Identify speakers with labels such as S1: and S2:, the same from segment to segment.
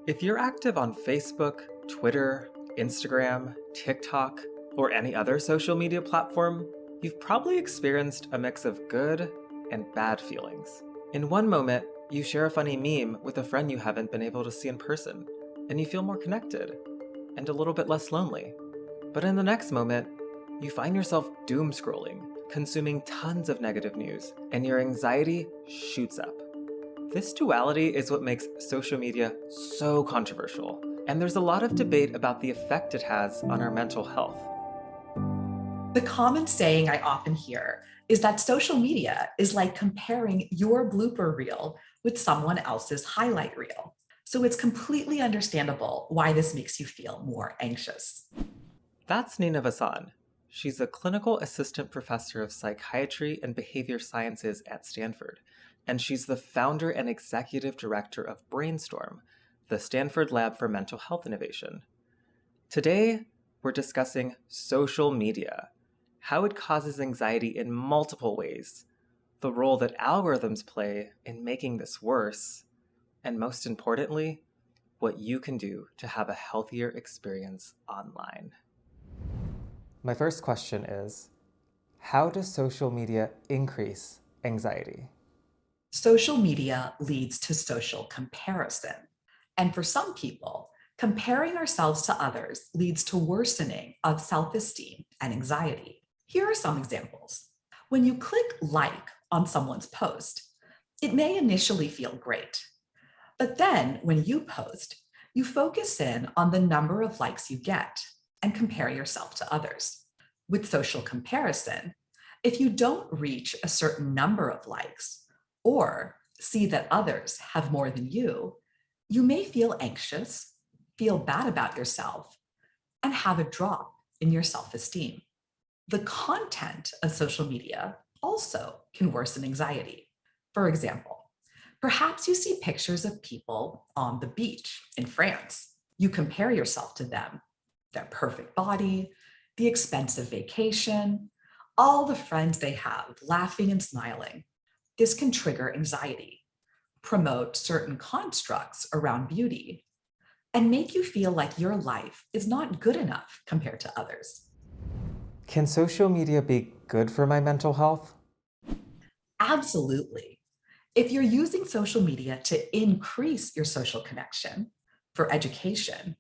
S1: If you're active on Facebook, Twitter, Instagram, TikTok, or any other social media platform, you've probably experienced a mix of good and bad feelings. In one moment, you share a funny meme with a friend you haven't been able to see in person, and you feel more connected and a little bit less lonely. But in the next moment, you find yourself doom scrolling, consuming tons of negative news, and your anxiety shoots up. This duality is what makes social media so controversial, and there's a lot of debate about the effect it has on our mental health.
S2: The common saying I often hear is that social media is like comparing your blooper reel with someone else's highlight reel. So it's completely understandable why this makes you feel more anxious.
S1: That's Nina Vasan. She's a clinical assistant professor of psychiatry and behavior sciences at Stanford, and she's the founder and executive director of Brainstorm, the Stanford Lab for Mental Health Innovation. Today, we're discussing social media, how it causes anxiety in multiple ways, the role that algorithms play in making this worse, and most importantly, what you can do to have a healthier experience online. My first question is, how does social media increase anxiety?
S2: Social media leads to social comparison. And for some people, comparing ourselves to others leads to worsening of self-esteem and anxiety. Here are some examples. When you click like on someone's post, it may initially feel great. But then when you post, you focus in on the number of likes you get and compare yourself to others. With social comparison, if you don't reach a certain number of likes or see that others have more than you may feel anxious, feel bad about yourself, and have a drop in your self-esteem. The content of social media also can worsen anxiety. For example, perhaps you see pictures of people on the beach in France. You compare yourself to them, their perfect body, the expensive vacation, all the friends they have laughing and smiling. This can trigger anxiety, promote certain constructs around beauty, and make you feel like your life is not good enough compared to others.
S1: Can social media be good for my mental health?
S2: Absolutely. If you're using social media to increase your social connection, for education,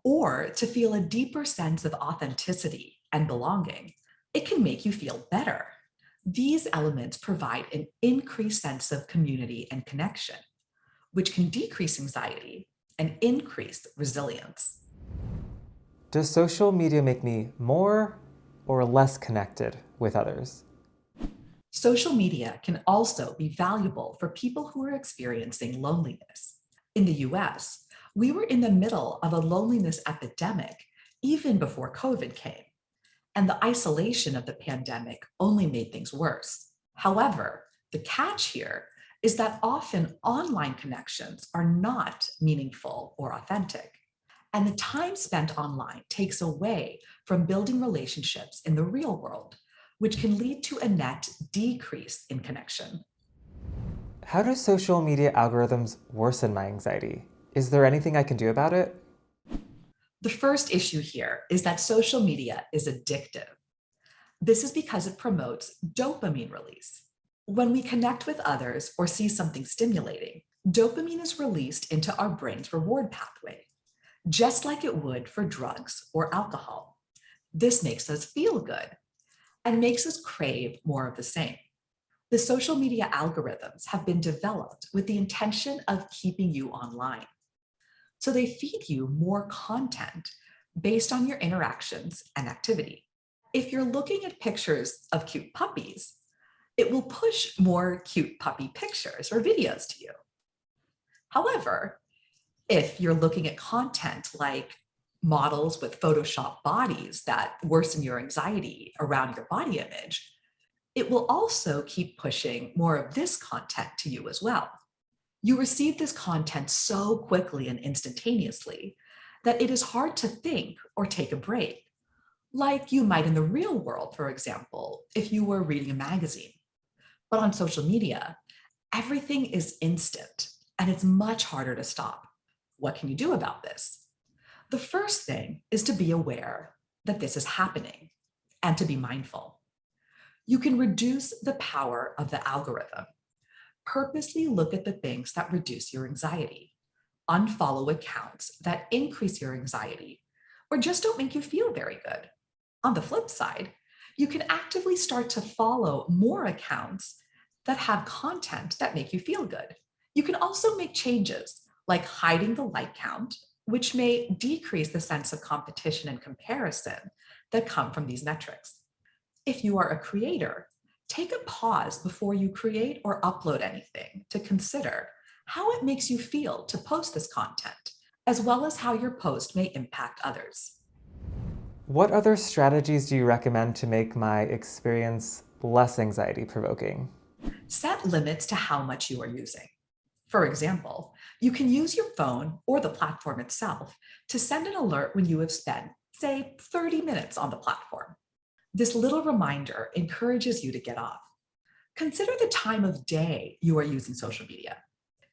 S2: or to feel a deeper sense of authenticity and belonging, it can make you feel better. These elements provide an increased sense of community and connection, which can decrease anxiety and increase resilience.
S1: Does social media make me more or less connected with others?
S2: Social media can also be valuable for people who are experiencing loneliness. In the US, we were in the middle of a loneliness epidemic even before COVID came, and the isolation of the pandemic only made things worse. However, the catch here is that often online connections are not meaningful or authentic, and the time spent online takes away from building relationships in the real world, which can lead to a net decrease in connection.
S1: How do social media algorithms worsen my anxiety? Is there anything I can do about it?
S2: The first issue here is that social media is addictive. This is because it promotes dopamine release. When we connect with others or see something stimulating, dopamine is released into our brain's reward pathway, just like it would for drugs or alcohol. This makes us feel good and makes us crave more of the same. The social media algorithms have been developed with the intention of keeping you online. So they feed you more content based on your interactions and activity. If you're looking at pictures of cute puppies, it will push more cute puppy pictures or videos to you. However, if you're looking at content like models with Photoshop bodies that worsen your anxiety around your body image, it will also keep pushing more of this content to you as well. You receive this content so quickly and instantaneously that it is hard to think or take a break, like you might in the real world, for example, if you were reading a magazine. But on social media, everything is instant and it's much harder to stop. What can you do about this? The first thing is to be aware that this is happening and to be mindful. You can reduce the power of the algorithm. Purposely look at the things that reduce your anxiety. Unfollow accounts that increase your anxiety or just don't make you feel very good. On the flip side, you can actively start to follow more accounts that have content that make you feel good. You can also make changes like hiding the like count, which may decrease the sense of competition and comparison that come from these metrics. If you are a creator, take a pause before you create or upload anything to consider how it makes you feel to post this content, as well as how your post may impact others.
S1: What other strategies do you recommend to make my experience less anxiety provoking?
S2: Set limits to how much you are using. For example, you can use your phone or the platform itself to send an alert when you have spent, say, 30 minutes on the platform. This little reminder encourages you to get off. Consider the time of day you are using social media.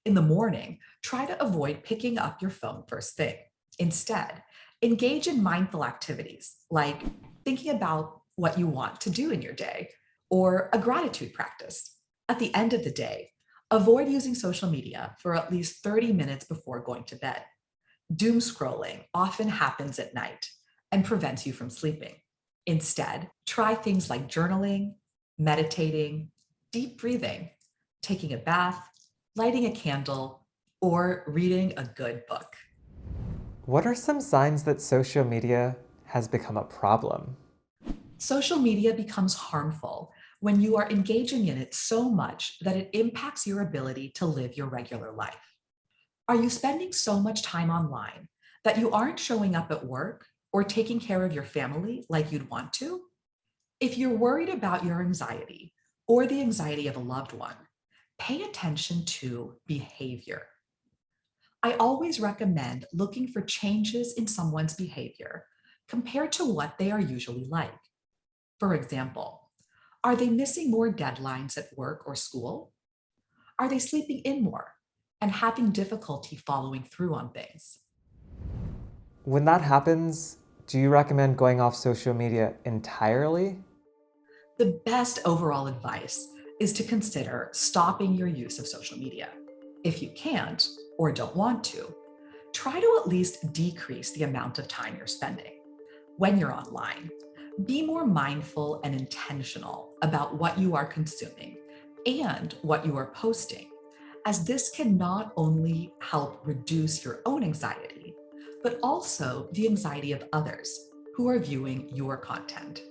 S2: In the morning, try to avoid picking up your phone first thing. Instead, engage in mindful activities like thinking about what you want to do in your day or a gratitude practice. At the end of the day, avoid using social media for at least 30 minutes before going to bed. Doom scrolling often happens at night and prevents you from sleeping. Instead, try things like journaling, meditating, deep breathing, taking a bath, lighting a candle, or reading a good book.
S1: What are some signs that social media has become a problem?
S2: Social media becomes harmful when you are engaging in it so much that it impacts your ability to live your regular life. Are you spending so much time online that you aren't showing up at work or taking care of your family like you'd want to? If you're worried about your anxiety or the anxiety of a loved one, pay attention to behavior. I always recommend looking for changes in someone's behavior compared to what they are usually like. For example, are they missing more deadlines at work or school? Are they sleeping in more and having difficulty following through on things?
S1: When that happens, do you recommend going off social media entirely?
S2: The best overall advice is to consider stopping your use of social media. If you can't or don't want to, try to at least decrease the amount of time you're spending. When you're online, be more mindful and intentional about what you are consuming and what you are posting, as this can not only help reduce your own anxiety, but also the anxiety of others who are viewing your content.